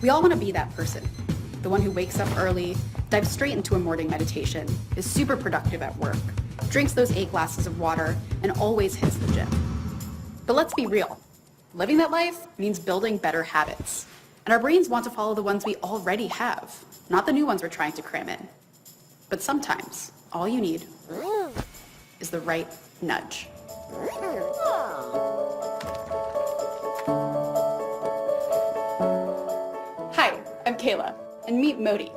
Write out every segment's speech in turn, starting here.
We all want to be that person, the one who wakes up early, dives straight into a morning meditation, is super productive at work, drinks those 8 glasses of water, and always hits the gym. But let's be real. Living that life means building better habits. And our brains want to follow the ones we already have, not the new ones we're trying to cram in. But sometimes, all you need is the right nudge. Hi, I'm Kayla, and meet Modi,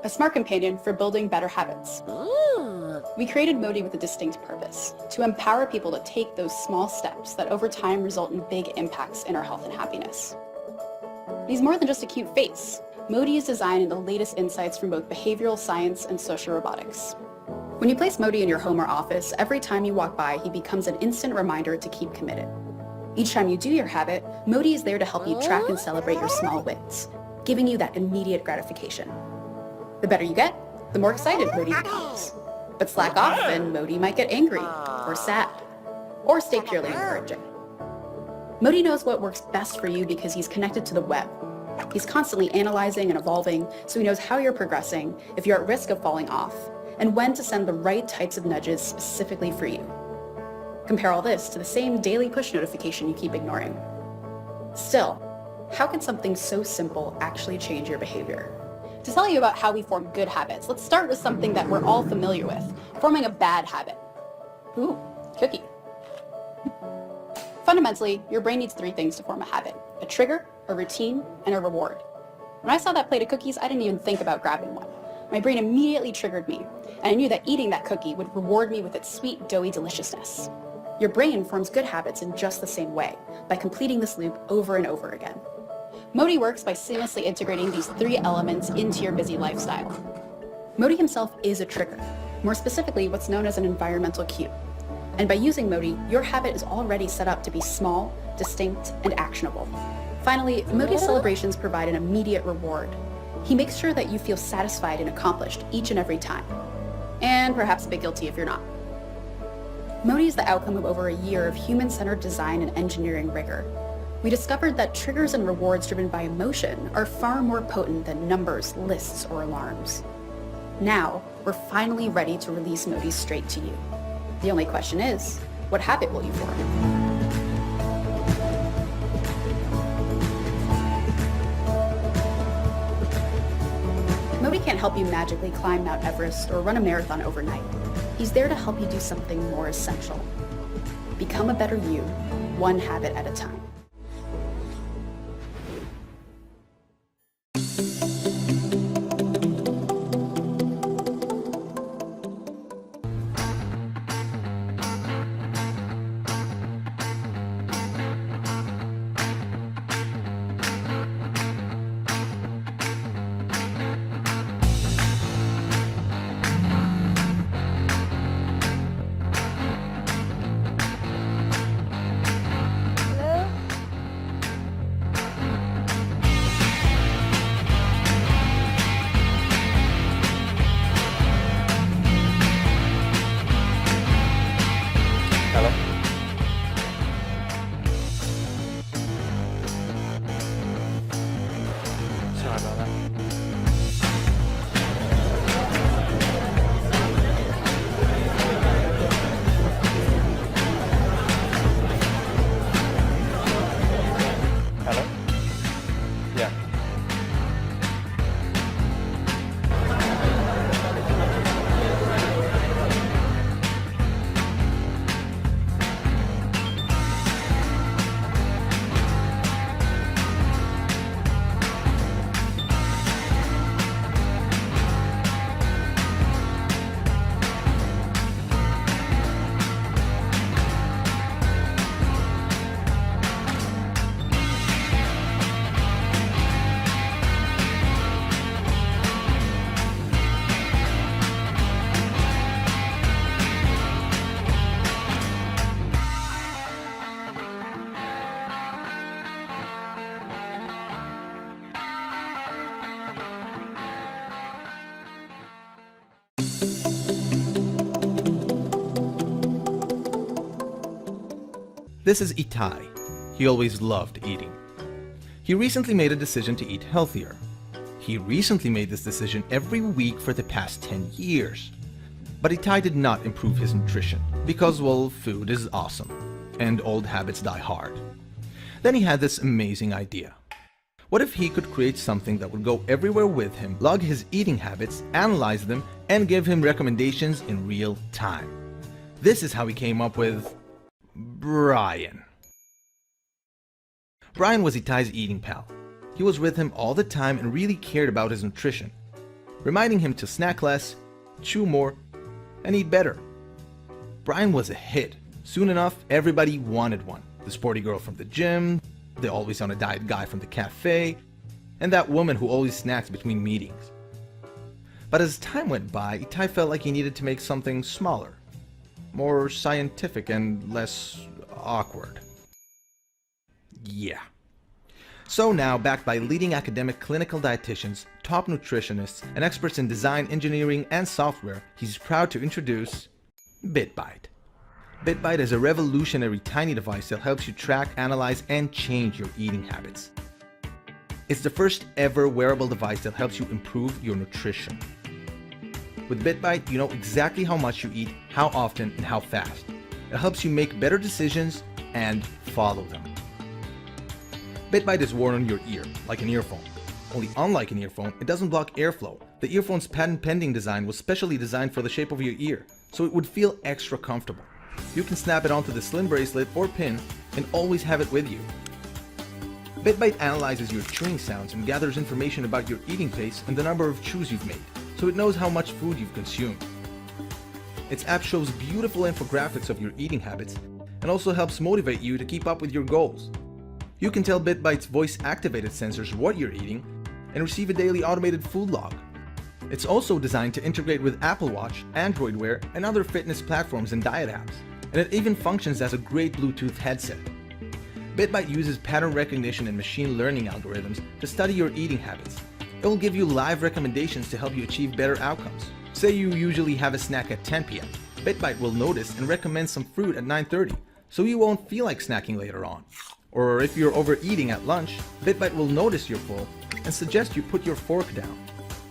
a smart companion for building better habits. We created Modi with a distinct purpose, to empower people to take those small steps that over time result in big impacts in our health and happiness. He's more than just a cute face. Modi is designed in the latest insights from both behavioral science and social robotics. When you place Modi in your home or office, every time you walk by, he becomes an instant reminder to keep committed. Each time you do your habit, Modi is there to help you track and celebrate your small wins, giving you that immediate gratification. The better you get, the more excited Modi becomes. But slack off and Modi might get angry, or sad, or stay purely encouraging. Modi knows what works best for you because he's connected to the web. He's constantly analyzing and evolving, so he knows how you're progressing, if you're at risk of falling off, and when to send the right types of nudges specifically for you. Compare all this to the same daily push notification you keep ignoring. Still, how can something so simple actually change your behavior? To tell you about how we form good habits, let's start with something that we're all familiar with, forming a bad habit. Ooh, cookie. Fundamentally, your brain needs 3 things to form a habit: a trigger, a routine, and a reward. When I saw that plate of cookies, I didn't even think about grabbing one. My brain immediately triggered me, and I knew that eating that cookie would reward me with its sweet, doughy deliciousness. Your brain forms good habits in just the same way, by completing this loop over and over again. Modi works by seamlessly integrating these 3 elements into your busy lifestyle. Modi himself is a trigger, more specifically what's known as an environmental cue. And by using Modi, your habit is already set up to be small, distinct, and actionable. Finally, Modi's celebrations provide an immediate reward. He makes sure that you feel satisfied and accomplished each and every time. And perhaps a bit guilty if you're not. Modi is the outcome of over a year of human-centered design and engineering rigor. We discovered that triggers and rewards driven by emotion are far more potent than numbers, lists, or alarms. Now, we're finally ready to release Modi straight to you. The only question is, what habit will you form? Modi can't help you magically climb Mount Everest or run a marathon overnight. He's there to help you do something more essential. Become a better you, one habit at a time. This is Itai. He always loved eating. He recently made a decision to eat healthier. He recently made this decision every week for the past 10 years. But Itai did not improve his nutrition because, well, food is awesome and old habits die hard. Then he had this amazing idea. What if he could create something that would go everywhere with him, log his eating habits, analyze them, and give him recommendations in real time? This is how he came up with Brian. Brian was Itai's eating pal. He was with him all the time and really cared about his nutrition, reminding him to snack less, chew more, and eat better. Brian was a hit. Soon enough, everybody wanted one. The sporty girl from the gym, the always on a diet guy from the cafe, and that woman who always snacks between meetings. But as time went by, Itai felt like he needed to make something smaller, more scientific and less awkward. Yeah. So now, backed by leading academic clinical dietitians, top nutritionists, and experts in design, engineering, and software, he's proud to introduce BitBite. BitBite is a revolutionary tiny device that helps you track, analyze, and change your eating habits. It's the first ever wearable device that helps you improve your nutrition. With BitBite, you know exactly how much you eat, how often, and how fast. It helps you make better decisions and follow them. BitBite is worn on your ear, like an earphone. Only unlike an earphone, it doesn't block airflow. The earphone's patent-pending design was specially designed for the shape of your ear, so it would feel extra comfortable. You can snap it onto the slim bracelet or pin and always have it with you. BitBite analyzes your chewing sounds and gathers information about your eating pace and the number of chews you've made, so it knows how much food you've consumed. Its app shows beautiful infographics of your eating habits and also helps motivate you to keep up with your goals. You can tell BitBite's voice-activated sensors what you're eating and receive a daily automated food log. It's also designed to integrate with Apple Watch, Android Wear, and other fitness platforms and diet apps, and it even functions as a great Bluetooth headset. BitBite uses pattern recognition and machine learning algorithms to study your eating habits. It will give you live recommendations to help you achieve better outcomes. Say you usually have a snack at 10 p.m. BitBite will notice and recommend some fruit at 9:30, so you won't feel like snacking later on. Or if you're overeating at lunch, BitBite will notice you're full and suggest you put your fork down.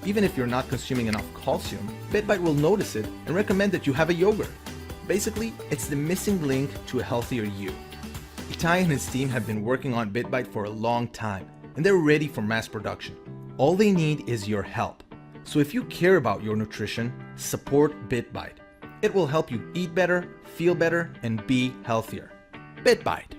Even if you're not consuming enough calcium, BitBite will notice it and recommend that you have a yogurt. Basically, it's the missing link to a healthier you. Itai and his team have been working on BitBite for a long time, and they're ready for mass production. All they need is your help. So if you care about your nutrition, support BitBite. It will help you eat better, feel better, and be healthier. BitBite.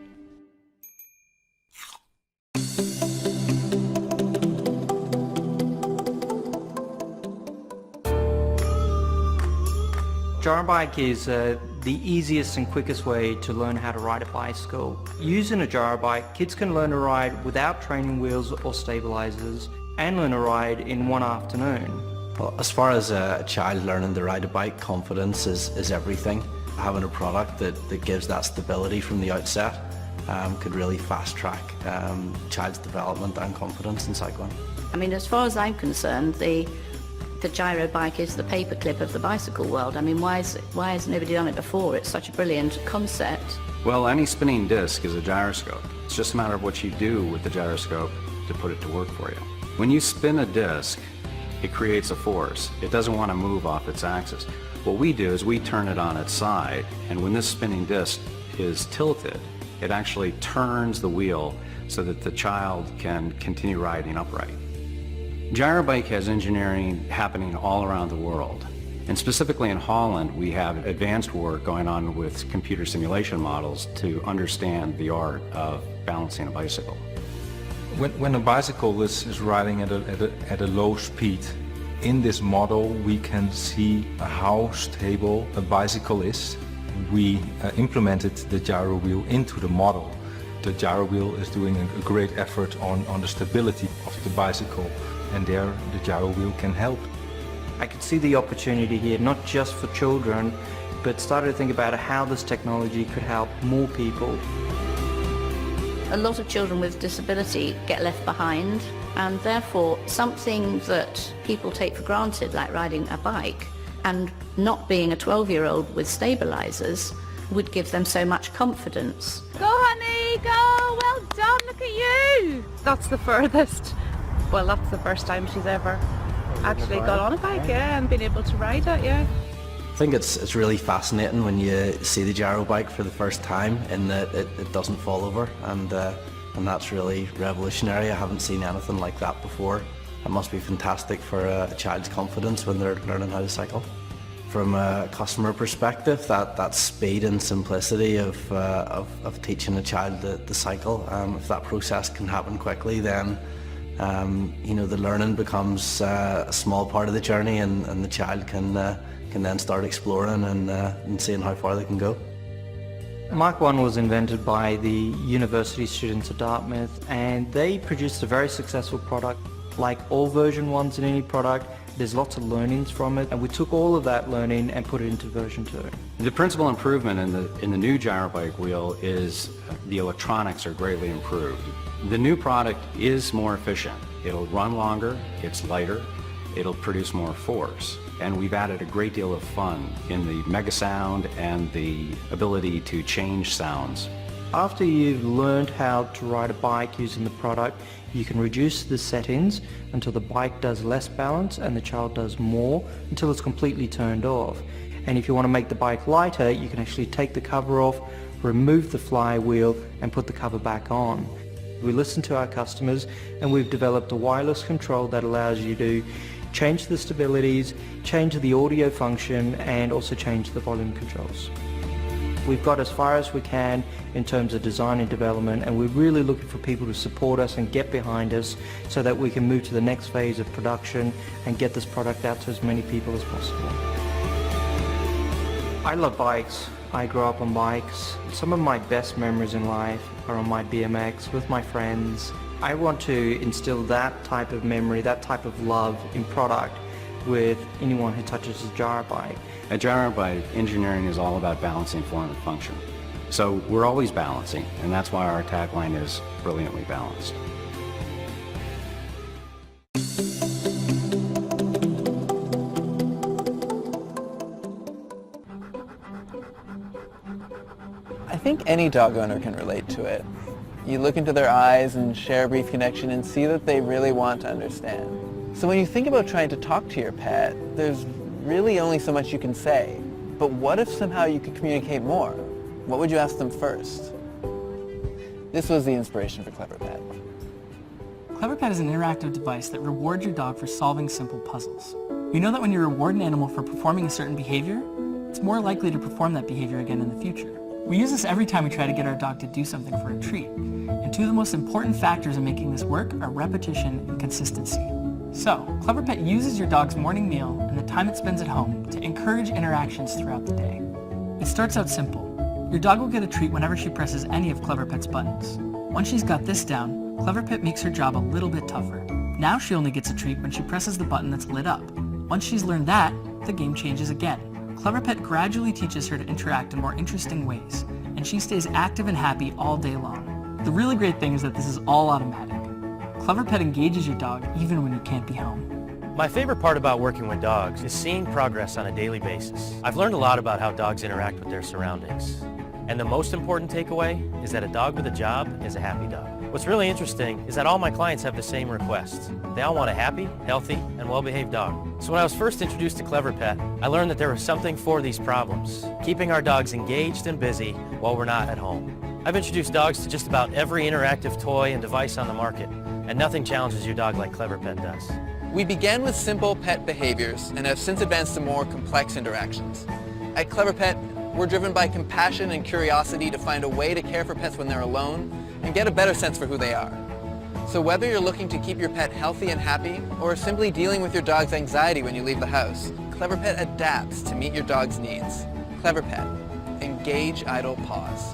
Gyrobike is the easiest and quickest way to learn how to ride a bicycle. Using a gyrobike, kids can learn to ride without training wheels or stabilizers and learn to ride in one afternoon. Well, as far as a child learning to ride a bike, confidence is everything. Having a product that gives that stability from the outset could really fast track child's development and confidence in cycling. I mean, as far as I'm concerned, the gyro bike is the paperclip of the bicycle world. I mean, why has nobody done it before? It's such a brilliant concept. Well, any spinning disc is a gyroscope. It's just a matter of what you do with the gyroscope to put it to work for you. When you spin a disc, it creates a force. It doesn't want to move off its axis. What we do is we turn it on its side, and when this spinning disc is tilted, it actually turns the wheel so that the child can continue riding upright. Gyrobike has engineering happening all around the world. And specifically in Holland, we have advanced work going on with computer simulation models to understand the art of balancing a bicycle. When a bicycle is riding at a low speed, in this model we can see how stable a bicycle is. We implemented the gyro wheel into the model. The gyro wheel is doing a great effort on the stability of the bicycle, and there the gyro wheel can help. I could see the opportunity here, not just for children, but started to think about how this technology could help more people. A lot of children with disability get left behind, and therefore something that people take for granted, like riding a bike, and not being a 12-year-old with stabilizers, would give them so much confidence. Go honey, go! Well done, look Look at you! That's the furthest. Well, that's the first time she's ever actually got on a bike, yeah, and been able to ride it, yeah. I think it's really fascinating when you see the gyro bike for the first time in that it doesn't fall over, and that's really revolutionary. I haven't seen anything like that before. It must be fantastic for a child's confidence when they're learning how to cycle. From a customer perspective, that speed and simplicity of teaching a child to cycle, if that process can happen quickly, then you know, the learning becomes a small part of the journey, and the child can then start exploring and seeing how far they can go. Mark 1 was invented by the university students at Dartmouth, and they produced a very successful product. Like all version 1s in any product, there's lots of learnings from it, and we took all of that learning and put it into version 2. The principal improvement in the new gyro bike wheel is the electronics are greatly improved. The new product is more efficient. It'll run longer, it's lighter, it'll produce more force. And we've added a great deal of fun in the mega sound and the ability to change sounds. After you've learned how to ride a bike using the product, you can reduce the settings until the bike does less balance and the child does more until it's completely turned off. And if you want to make the bike lighter, you can actually take the cover off, remove the flywheel and put the cover back on. We listen to our customers, and we've developed a wireless control that allows you to change the stabilities, change the audio function, and also change the volume controls. We've got as far as we can in terms of design and development, and we're really looking for people to support us and get behind us so that we can move to the next phase of production and get this product out to as many people as possible. I love bikes. I grew up on bikes. Some of my best memories in life are on my BMX with my friends. I want to instill that type of memory, that type of love in product with anyone who touches a gyro bike. At gyro bike, engineering is all about balancing form and function. So we're always balancing, and that's why our tagline is brilliantly balanced. I think any dog owner can relate to it. You look into their eyes and share a brief connection and see that they really want to understand. So when you think about trying to talk to your pet, there's really only so much you can say. But what if somehow you could communicate more? What would you ask them first? This was the inspiration for Clever Pet. Clever Pet is an interactive device that rewards your dog for solving simple puzzles. We know that when you reward an animal for performing a certain behavior, it's more likely to perform that behavior again in the future. We use this every time we try to get our dog to do something for a treat. And two of the most important factors in making this work are repetition and consistency. So, Clever Pet uses your dog's morning meal and the time it spends at home to encourage interactions throughout the day. It starts out simple. Your dog will get a treat whenever she presses any of Clever Pet's buttons. Once she's got this down, Clever Pet makes her job a little bit tougher. Now she only gets a treat when she presses the button that's lit up. Once she's learned that, the game changes again. Clever Pet gradually teaches her to interact in more interesting ways, and she stays active and happy all day long. The really great thing is that this is all automatic. Clever Pet engages your dog even when you can't be home. My favorite part about working with dogs is seeing progress on a daily basis. I've learned a lot about how dogs interact with their surroundings. And the most important takeaway is that a dog with a job is a happy dog. What's really interesting is that all my clients have the same requests. They all want a happy, healthy, and well-behaved dog. So when I was first introduced to Clever Pet, I learned that there was something for these problems, keeping our dogs engaged and busy while we're not at home. I've introduced dogs to just about every interactive toy and device on the market, and nothing challenges your dog like Clever Pet does. We began with simple pet behaviors and have since advanced to more complex interactions. At Clever Pet, we're driven by compassion and curiosity to find a way to care for pets when they're alone and get a better sense for who they are. So whether you're looking to keep your pet healthy and happy or simply dealing with your dog's anxiety when you leave the house, Clever Pet adapts to meet your dog's needs. Clever Pet. Engage idle paws.